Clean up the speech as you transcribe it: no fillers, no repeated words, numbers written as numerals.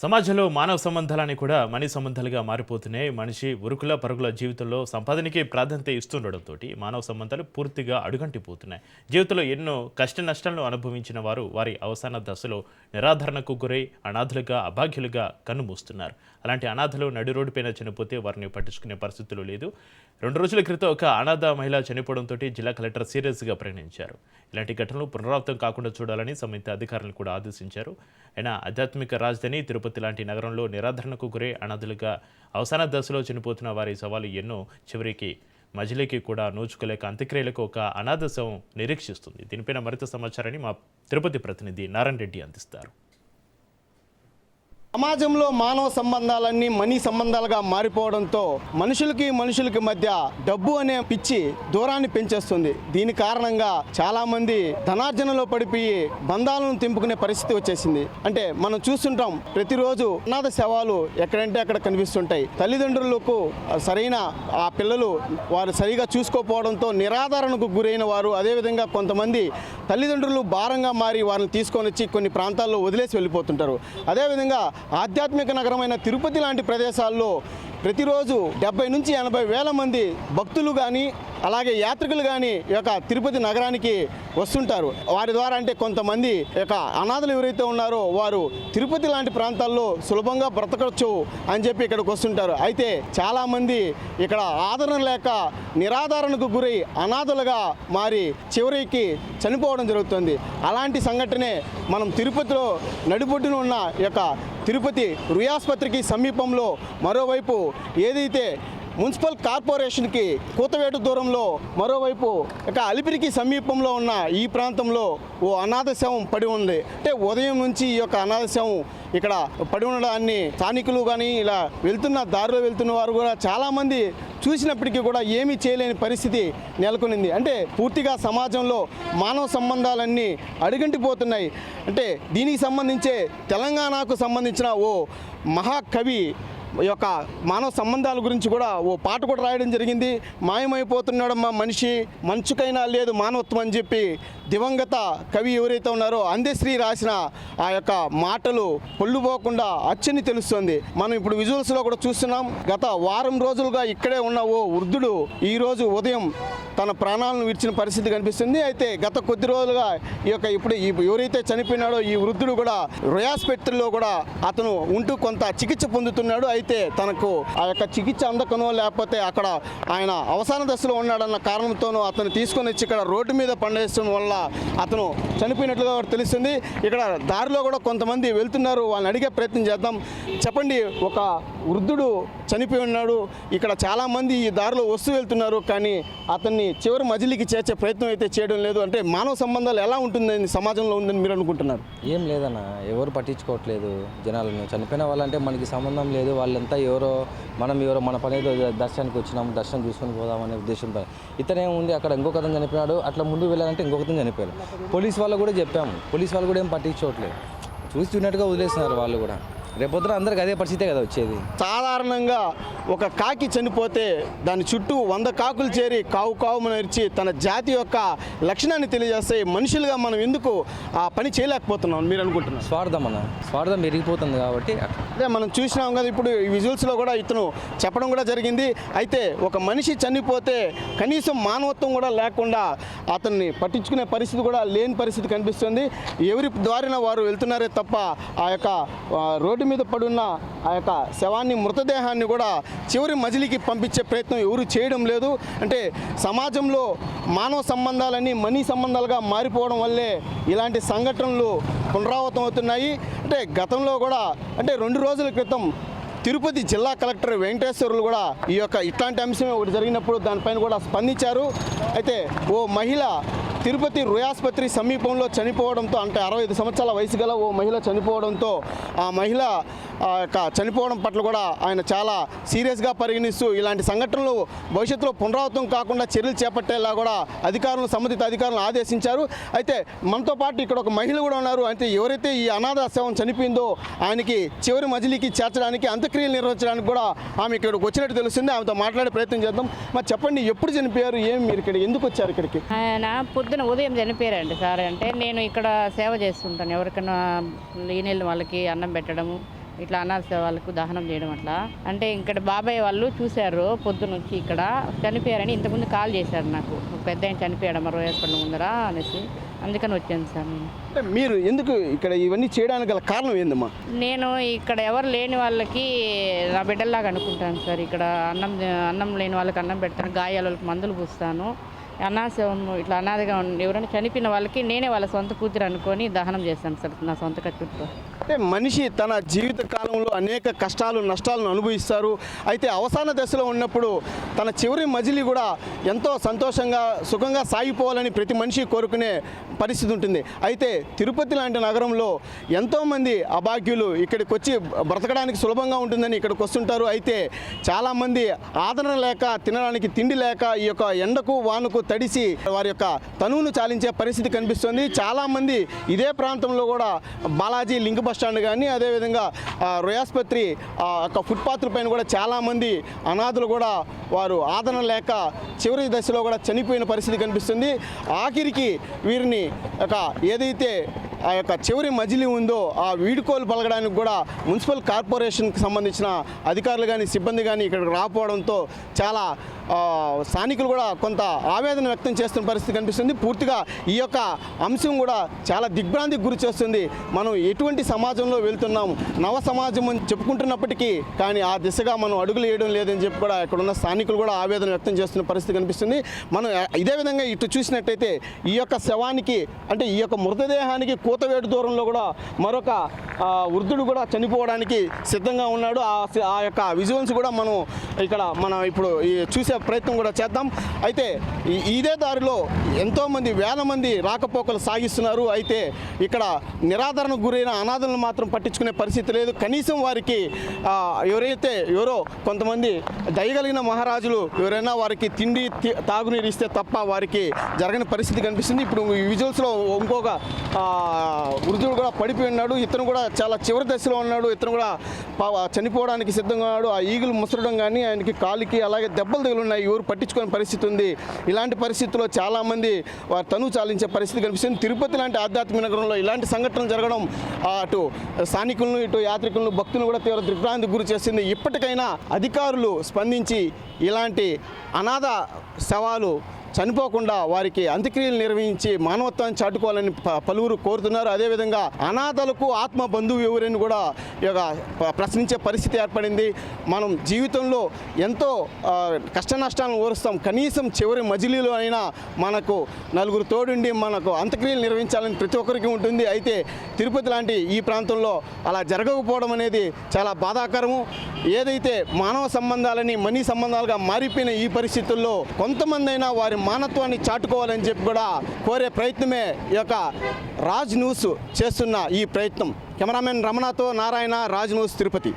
సమాజంలో మానవ సంబంధాలని కూడా మనీ సంబంధాలుగా మారిపోతున్నాయి. మనిషి ఉరుకుల పరుగుల జీవితంలో సంపాదనకి ప్రాధాన్యత ఇస్తుండడంతో మానవ సంబంధాలు పూర్తిగా అడుగంటిపోతున్నాయి. జీవితంలో ఎన్నో కష్ట నష్టాలను అనుభవించిన వారు వారి అవసాన దశలో నిరాధరణకు గురై అనాథులుగా అభాగ్యులుగా కన్నుమూస్తున్నారు. అలాంటి అనాథలు నడి రోడ్డుపైన చనిపోతే వారిని పట్టించుకునే పరిస్థితులు లేదు. 2 రోజుల క్రితం ఒక అనాథ మహిళ చనిపోవడంతో జిల్లా కలెక్టర్ సీరియస్గా ప్రకటించారు. ఇలాంటి ఘటనలు పునరావృతం కాకుండా చూడాలని సంబంధిత అధికారులను కూడా ఆదేశించారు. అయినా ఆధ్యాత్మిక రాజధాని తిరుపతి లాంటి నగరంలో నిరాధరణకు గురే అనాథులుగా అవసాన దశలో చనిపోతున్న వారి సవాలు ఎన్నో. చివరికి మజిలీకి కూడా నోచుకోలేక అంత్యక్రియలకు ఒక అనాథ శవం నిరీక్షిస్తుంది. దీనిపైన మరింత సమాచారాన్ని మా తిరుపతి ప్రతినిధి నారాయణ రెడ్డి అందిస్తారు. సమాజంలో మానవ సంబంధాలన్నీ మనీ సంబంధాలుగా మారిపోవడంతో మనుషులకి మధ్య డబ్బు అనే పిచ్చి దూరాన్ని పెంచేస్తుంది. దీని కారణంగా చాలా మంది ధనార్జనలో పడిపోయి బంధాలను తెంపుకునే పరిస్థితి వచ్చేసింది. అంటే మనం చూస్తుంటాం, ప్రతిరోజు అనాథ శవాలు ఎక్కడంటే అక్కడ కనిపిస్తుంటాయి. తల్లిదండ్రులకు సరైన ఆ పిల్లలు వారు సరిగా చూసుకోకపోవడంతో నిరాధారణకు గురైన వారు, అదేవిధంగా కొంతమంది తల్లిదండ్రులు భారంగా మారి వారిని తీసుకొని వచ్చి కొన్ని ప్రాంతాల్లో వదిలేసి వెళ్ళిపోతుంటారు. అదేవిధంగా ఆధ్యాత్మిక నగరమైన తిరుపతి లాంటి ప్రదేశాల్లో ప్రతిరోజు 70 నుంచి 80 వేల మంది భక్తులు కానీ అలాగే యాత్రికులు కానీ ఈ యొక్క తిరుపతి నగరానికి వస్తుంటారు. వారి ద్వారా అంటే కొంతమంది యొక్క అనాథలు ఎవరైతే ఉన్నారో వారు తిరుపతి లాంటి ప్రాంతాల్లో సులభంగా బ్రతకవచ్చు అని చెప్పి ఇక్కడికి వస్తుంటారు. అయితే చాలామంది ఇక్కడ ఆదరణ లేక నిరాధారణకు గురై అనాథలుగా మారి చివరికి చనిపోవడం జరుగుతుంది. అలాంటి సంఘటనే మనం తిరుపతిలో నడిబొడ్డున ఉన్న యొక్క తిరుపతి రుయాస్పత్రికి సమీపంలో మరోవైపు ఏదైతే మున్సిపల్ కార్పొరేషన్కి కూతవేటు దూరంలో మరోవైపు ఇక అలిపిరికి సమీపంలో ఉన్న ఈ ప్రాంతంలో ఓ అనాథ శవం పడి ఉంది. అంటే ఉదయం నుంచి ఈ యొక్క అనాథ శవం ఇక్కడ పడి ఉండడాన్ని స్థానికులు కానీ ఇలా దారిలో వెళ్తున్న వారు కూడా చాలామంది చూసినప్పటికీ కూడా ఏమీ చేయలేని పరిస్థితి నెలకొనింది. అంటే పూర్తిగా సమాజంలో మానవ సంబంధాలన్నీ అడుగంటిపోతున్నాయి. అంటే దీనికి సంబంధించే తెలంగాణకు సంబంధించిన ఓ మహాకవి యొక్క మానవ సంబంధాల గురించి కూడా ఓ పాట కూడా రాయడం జరిగింది. మాయమైపోతున్నాడమ్మా మనిషి, మంచుకైనా లేదు మానవత్వం అని చెప్పి దివంగత కవి ఎవరైతే ఉన్నారో అందశ్రీ రాసిన ఆ యొక్క మాటలు పొల్లుపోకుండా అచ్చని తెలుస్తుంది. మనం ఇప్పుడు విజువల్స్లో కూడా చూస్తున్నాం. గత వారం రోజులుగా ఇక్కడే ఉన్న ఓ వృద్ధుడు ఈరోజు ఉదయం తన ప్రాణాలను విడిచిన పరిస్థితి కనిపిస్తుంది. అయితే గత కొద్ది రోజులుగా ఇప్పుడు ఎవరైతే చనిపోయినాడో ఈ వృద్ధుడు కూడా రుయాస్పత్రిలో కూడా అతను ఉంటూ కొంత చికిత్స పొందుతున్నాడు. అయితే తనకు ఆ యొక్క చికిత్స అందకనో లేకపోతే అక్కడ ఆయన అవసాన దశలో ఉన్నాడన్న కారణంతోనూ అతను తీసుకొని వచ్చి ఇక్కడ రోడ్డు మీద పండేయడం వల్ల అతను చనిపోయినట్లుగా తెలుస్తుంది. ఇక్కడ దారిలో కూడా కొంతమంది వెళ్తున్నారు, వాళ్ళని అడిగే ప్రయత్నం చేద్దాం. చెప్పండి, ఒక వృద్ధుడు చనిపోయి ఉన్నాడు, ఇక్కడ చాలామంది ఈ దారిలో వస్తూ వెళ్తున్నారు, కానీ అతన్ని చివరి మజిలీకి చేర్చే ప్రయత్నం అయితే చేయడం లేదు. అంటే మానవ సంబంధాలు ఎలా ఉంటుందని సమాజంలో ఉందని మీరు అనుకుంటున్నారు? ఏం లేదన్న, ఎవరు పట్టించుకోవట్లేదు జనాలను. చనిపోయిన వాళ్ళంటే మనకి సంబంధం లేదు, వాళ్ళంతా ఎవరో మనం ఎవరో మన పని ఏదో దర్శనానికి వచ్చినాము, దర్శనం చూసుకొని పోదామనే ఉద్దేశంతో. ఇతనేముంది అక్కడ ఇంకొక అతను చనిపోయాడు, అట్లా ముందుకు వెళ్ళాలంటే ఇంకొక అతను చనిపోయాడు. పోలీస్ వాళ్ళు కూడా చెప్పాము, పోలీస్ వాళ్ళు కూడా ఏం పట్టించుకోవట్లేదు, చూసి చూసినట్టుగా వదిలేస్తున్నారు. వాళ్ళు కూడా రేపొద్దున అందరికి అదే పరిస్థితే కదా వచ్చేది. సాధారణంగా ఒక కాకి చనిపోతే దాని చుట్టూ 100 కాకులు చేరి కావు కావుమనిర్చి తన జాతి యొక్క లక్షణాన్ని తెలియజేస్తాయి. మనుషులుగా మనం ఎందుకు ఆ పని చేయలేకపోతున్నాం మీరు అనుకుంటున్నారు? స్వార్థం పెరిగిపోతుంది కాబట్టి. అదే మనం చూసినాం కదా, ఇప్పుడు ఈ విజువల్స్లో కూడా ఇతను చెప్పడం కూడా జరిగింది. అయితే ఒక మనిషి చనిపోతే కనీసం మానవత్వం కూడా లేకుండా అతన్ని పట్టించుకునే పరిస్థితి కూడా లేని పరిస్థితి కనిపిస్తుంది. ఎవరి ద్వారా వారు వెళ్తున్నారే తప్ప ఆ యొక్క రోడ్డు మీద పడున్న ఆ యొక్క శవాన్ని, మృతదేహాన్ని కూడా చివరి మజిలీకి పంపించే ప్రయత్నం ఎవరు చేయడం లేదు. అంటే సమాజంలో మానవ సంబంధాలన్నీ మనీ సంబంధాలుగా మారిపోవడం వల్లే ఇలాంటి సంఘటనలు పునరావృతం అవుతున్నాయి. అంటే గతంలో కూడా అంటే 2 రోజుల క్రితం తిరుపతి జిల్లా కలెక్టర్ వెంకటేశ్వర్లు కూడా ఇట్లాంటి అంశమే ఒకటి జరిగినప్పుడు దానిపైన కూడా స్పందించారు. అయితే ఓ మహిళ తిరుపతి రుయాస్పత్రి సమీపంలో చనిపోవడంతో, అంటే 65 సంవత్సరాల వయసు గల ఓ మహిళ చనిపోవడంతో ఆ మహిళ చనిపోవడం పట్ల కూడా ఆయన చాలా సీరియస్గా పరిగణిస్తూ ఇలాంటి సంఘటనలు భవిష్యత్తులో పునరావృతం కాకుండా చర్యలు చేపట్టేలా కూడా సంబంధిత అధికారులను ఆదేశించారు. అయితే మనతో పాటు ఇక్కడ ఒక మహిళ కూడా ఉన్నారు. అయితే ఎవరైతే ఈ అనాథ శవం చనిపోయిందో ఆయనకి చివరి మజిలీకి చేర్చడానికి అంత్యక్రియలు నిర్వహించడానికి కూడా ఆమె ఇక్కడికి వచ్చినట్టు తెలుస్తుంది. ఆమెతో మాట్లాడే ప్రయత్నం చేద్దాం. మరి చెప్పండి, ఎప్పుడు చనిపోయారు, ఏం మీరు ఇక్కడ ఎందుకు వచ్చారు ఇక్కడికి? ఆయన పొద్దున ఉదయం చనిపోయారండి సార్. అంటే నేను ఇక్కడ సేవ చేస్తుంటాను, ఎవరికైనా లీనెళ్ళిన వాళ్ళకి అన్నం పెట్టడము, ఇట్లా అనాథ వాళ్ళకు దహనం చేయడం అట్లా. అంటే ఇక్కడ బాబాయ్ వాళ్ళు చూశారు పొద్దున వచ్చి ఇక్కడ చనిపోయారని ఇంతకుముందు కాల్ చేశారు నాకు, ఒక పెద్ద ఆయన చనిపోయాడు మా రోయ్ హాస్పిటల్ ముందర అనేసి, అందుకని వచ్చాను సార్ నేను. అంటే మీరు ఎందుకు ఇక్కడ ఇవన్నీ చేయడానికి గల కారణం ఏందమ్మా? నేను ఇక్కడ ఎవరు లేని వాళ్ళకి నా బిడ్డల్లాగా అనుకుంటాను సార్. ఇక్కడ అన్నం లేని వాళ్ళకి అన్నం పెడతాను, గాయాల వాళ్ళకి మందులు పూస్తాను, ఇట్లా అనాథగా ఎవరైనా చనిపోయిన వాళ్ళకి నేనే వాళ్ళ సొంత కూతురు అనుకొని దహనం చేస్తాను సార్ నా సొంత ఖర్చుతో. అంటే మనిషి తన జీవిత కాలంలో అనేక కష్టాలు నష్టాలను అనుభవిస్తారు. అయితే అవసాన దశలో ఉన్నప్పుడు తన చివరి మజిలీ కూడా ఎంతో సంతోషంగా సుఖంగా సాగిపోవాలని ప్రతి మనిషి కోరుకునే పరిస్థితి ఉంటుంది. అయితే తిరుపతి లాంటి నగరంలో ఎంతోమంది అభాగ్యులు ఇక్కడికి వచ్చి బ్రతకడానికి సులభంగా ఉంటుందని ఇక్కడికి వస్తుంటారు. అయితే చాలామంది ఆదరణ లేక, తినడానికి తిండి లేక ఈ యొక్క ఎండకు వానకు తడిసి వారి యొక్క తనువును చాలించే పరిస్థితి కనిపిస్తుంది. చాలామంది ఇదే ప్రాంతంలో కూడా బాలాజీ లింక్ బస్ స్టాండ్ కానీ అదేవిధంగా రోయాస్పత్రి యొక్క ఫుట్పాత్ల పైన కూడా చాలామంది అనాథులు కూడా వారు ఆదరణ లేక చివరి దశలో కూడా చనిపోయిన పరిస్థితి కనిపిస్తుంది. ఆఖరికి వీరిని ఏదైతే ఆ యొక్క చివరి మజిలీ ఉందో ఆ వీడుకోలు పలకడానికి కూడా మున్సిపల్ కార్పొరేషన్కి సంబంధించిన అధికారులు కానీ సిబ్బంది కానీ ఇక్కడికి రాకపోవడంతో చాలా స్థానికులు కూడా కొంత ఆవేదన వ్యక్తం చేస్తున్న పరిస్థితి కనిపిస్తుంది. పూర్తిగా ఈ యొక్క అంశం కూడా చాలా దిగ్భ్రాంతికి గురి చేస్తుంది. మనం ఎటువంటి సమాజంలో వెళ్తున్నాం, నవ సమాజం అని చెప్పుకుంటున్నప్పటికీ కానీ ఆ దిశగా మనం అడుగులు వేయడం లేదని చెప్పి కూడా ఇక్కడున్న స్థానికులు కూడా ఆవేదన వ్యక్తం చేస్తున్న పరిస్థితి కనిపిస్తుంది. మనం ఇదే విధంగా ఇటు చూసినట్టయితే ఈ యొక్క శవానికి అంటే ఈ యొక్క మృతదేహానికి కూతవేటు దూరంలో కూడా మరొక వృద్ధుడు కూడా చనిపోవడానికి సిద్ధంగా ఉన్నాడు. ఆ యొక్క విజువల్స్ కూడా మనం ఇప్పుడు చూసే ప్రయత్నం కూడా చేద్దాం. అయితే ఇదే దారిలో ఎంతోమంది వేల మంది రాకపోకలు సాగిస్తున్నారు. అయితే ఇక్కడ నిరాదరణకు గురైన అనాథలను మాత్రం పట్టించుకునే పరిస్థితి లేదు. కనీసం వారికి ఎవరో కొంతమంది దయగలిగిన మహారాజులు ఎవరైనా వారికి తిండి తాగునీరు ఇస్తే తప్ప వారికి జరగని పరిస్థితి కనిపిస్తుంది. ఇప్పుడు ఈ విజువల్స్లో ఇంకొక వృద్ధుడు కూడా పడిపోయి ఉన్నాడు. ఇతను కూడా చాలా చివరి దశలో ఉన్నాడు. ఇతను కూడా చనిపోవడానికి సిద్ధంగా ఉన్నాడు. ఆ ఈగులు ముసరడం కానీ ఆయనకి కాలికి అలాగే దెబ్బలు తగిలి ఉన్నాయి. ఎవరు పట్టించుకునే పరిస్థితి ఉంది. ఇలాంటి పరిస్థితుల్లో చాలామంది వారి తనువు చాలించే పరిస్థితి కనిపిస్తుంది. తిరుపతి లాంటి ఆధ్యాత్మిక నగరంలో ఇలాంటి సంఘటనలు జరగడం అటు స్థానికులను ఇటు యాత్రికులను భక్తులను కూడా తీవ్ర దిగ్భ్రాంతికి గురి చేస్తుంది. ఇప్పటికైనా అధికారులు స్పందించి ఇలాంటి అనాథ శవాలు చనిపోకుండా వారికి అంత్యక్రియలు నిర్వహించి మానవత్వాన్ని చాటుకోవాలని పలువురు కోరుతున్నారు. అదేవిధంగా అనాథలకు ఆత్మ బంధువు ఎవరని కూడా ప్రశ్నించే పరిస్థితి ఏర్పడింది. మనం జీవితంలో ఎంతో కష్ట నష్టాలను ఓరుస్తాం. కనీసం చివరి మజిలీలో అయినా మనకు నలుగురు తోడుండి మనకు అంత్యక్రియలు నిర్వహించాలని ప్రతి ఒక్కరికి ఉంటుంది. అయితే తిరుపతి లాంటి ఈ ప్రాంతంలో అలా జరగకపోవడం అనేది చాలా బాధాకరము. ఏదైతే మానవ సంబంధాలని మనీ సంబంధాలుగా మారిపోయిన ఈ పరిస్థితుల్లో కొంతమంది అయినా వారి మానత్వాన్ని చాటుకోవాలని చెప్పి కూడా కోరే ప్రయత్నమే ఈ యొక్క రాజ్ న్యూస్ చేస్తున్న ఈ ప్రయత్నం. కెమెరామెన్ రమణతో నారాయణ, రాజ్ న్యూస్, తిరుపతి.